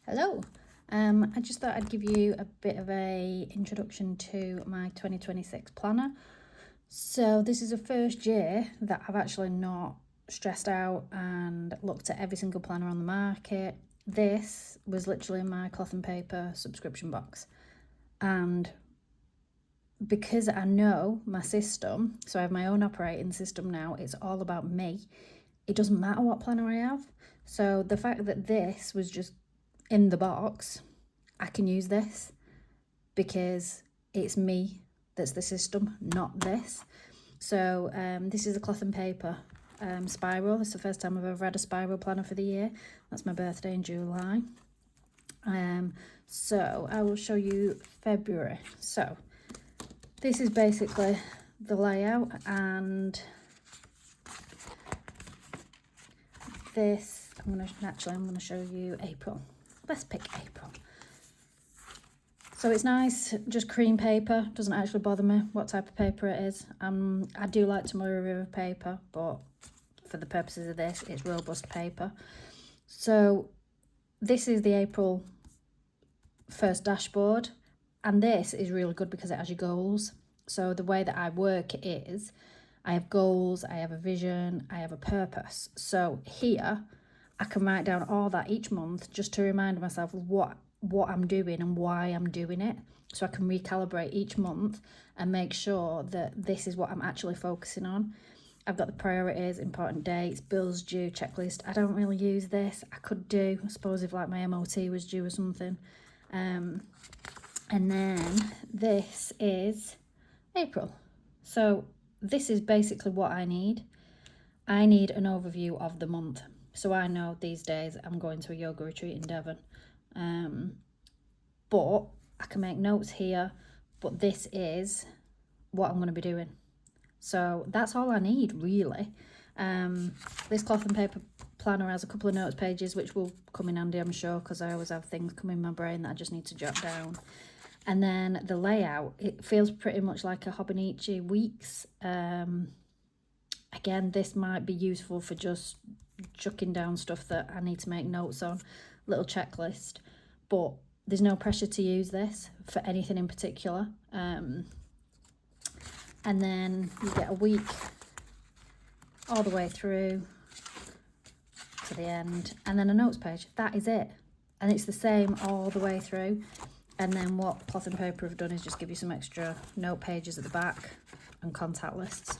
Hello. I just thought I'd give you a bit of a introduction to my 2026 planner. So this is the first year that I've actually not stressed out and looked at every single planner on the market. This was literally my cloth and paper subscription box. And because I know my system, so I have my own operating system now, it's all about me. It doesn't matter what planner I have. So the fact that this was just in the box, I can use this because it's me that's the system, not this. So this is a cloth and paper spiral. It's the first time I've ever had a spiral planner for the year. That's my birthday in July. So I will show you February. So this is basically the layout, and this I'm gonna show you April. Let's pick April. So it's nice, just cream paper, doesn't actually bother me what type of paper it is. I do like Tomorrow River paper, but for the purposes of this, it's robust paper. So this is the April first dashboard, and this is really good because it has your goals. So the way that I work is, I have goals, I have a vision, I have a purpose. So here, I can write down all that each month just to remind myself of what I'm doing and why I'm doing it. So I can recalibrate each month and make sure that this is what I'm actually focusing on. I've got the priorities, important dates, bills due, checklist. I don't really use this. I could do, I suppose, if like my MOT was due or something. And then this is April. So this is basically what I need. I need an overview of the month. So I know these days I'm going to a yoga retreat in Devon. But I can make notes here, but this is what I'm going to be doing. So that's all I need, really. This cloth and paper planner has a couple of notes pages, which will come in handy, I'm sure, because I always have things come in my brain that I just need to jot down. And then the layout, it feels pretty much like a Hobonichi Weeks. Again, this might be useful for just chucking down stuff that I need to make notes on, little checklist, but there's no pressure to use this for anything in particular. And then you get a week all the way through to the end, and then a notes page. That is it, and it's the same all the way through. And then what cloth and paper have done is just give you some extra note pages at the back and contact lists.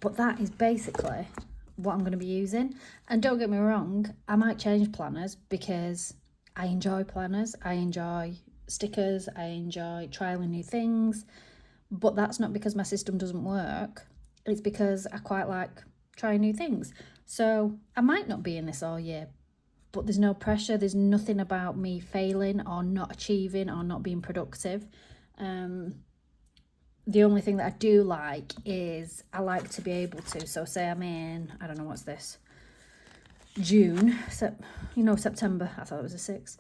But that is basically what I'm going to be using. And don't get me wrong, I might change planners because I enjoy planners. I enjoy stickers. I enjoy trialing new things. But that's not because my system doesn't work. It's because I quite like trying new things. So I might not be in this all year, but there's no pressure. There's nothing about me failing or not achieving or not being productive. The only thing that I do like is I like to be able to, so say I'm in, I don't know, what's this, June, September, I thought it was the 6th.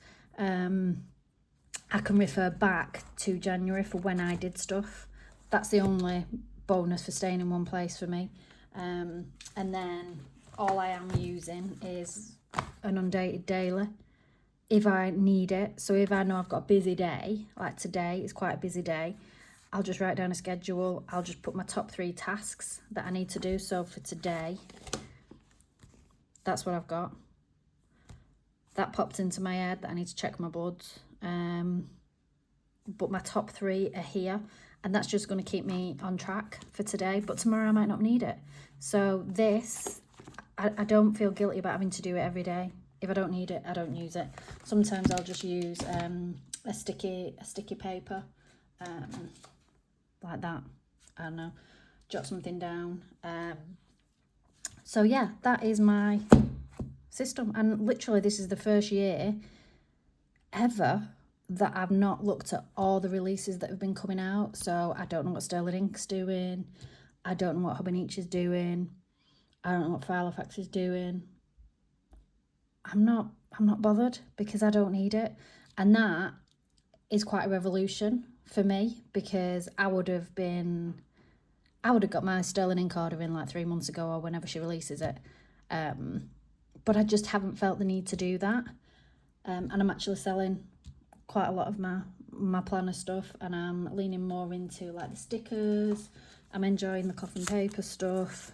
I can refer back to January for when I did stuff. That's the only bonus for staying in one place for me. And then all I am using is an undated daily if I need it. So if I know I've got a busy day, like today is quite a busy day, I'll just write down a schedule. I'll just put my top 3 tasks that I need to do. So for today, that's what I've got. That popped into my head that I need to check my bloods. But my top 3 are here, and that's just going to keep me on track for today. But tomorrow I might not need it. So this, I don't feel guilty about having to do it every day. If I don't need it, I don't use it. Sometimes I'll just use a sticky paper. Like that, I don't know, jot something down. So yeah, that is my system, and literally this is the first year ever that I've not looked at all the releases that have been coming out. So I don't know what Sterling Ink's doing, I don't know what Hobonichi's doing, I don't know what Filofax is doing. I'm not bothered because I don't need it, and that is quite a revolution for me, because I would have got my Sterling Ink order in like 3 months ago or whenever she releases it. But I just haven't felt the need to do that. and I'm actually selling quite a lot of my planner stuff, and I'm leaning more into like the stickers. I'm enjoying the coffin paper stuff,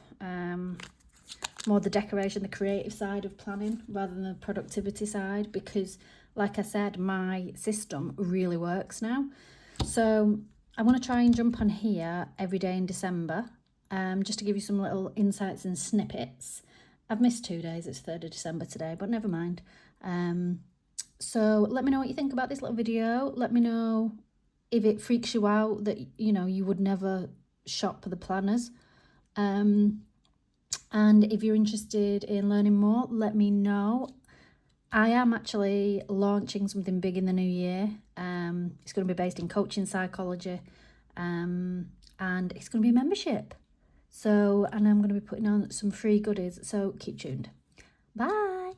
more the decoration, the creative side of planning rather than the productivity side, because like I said, my system really works now. So I want to try and jump on here every day in December, just to give you some little insights and snippets. I've missed 2 days, it's 3rd of December today, but never mind. So let me know what you think about this little video. Let me know if it freaks you out that, you know, you would never shop the planners. And if you're interested in learning more, let me know. I am actually launching something big in the new year. It's going to be based in coaching psychology, and it's going to be a membership. So, and I'm going to be putting on some free goodies, so keep tuned. Bye.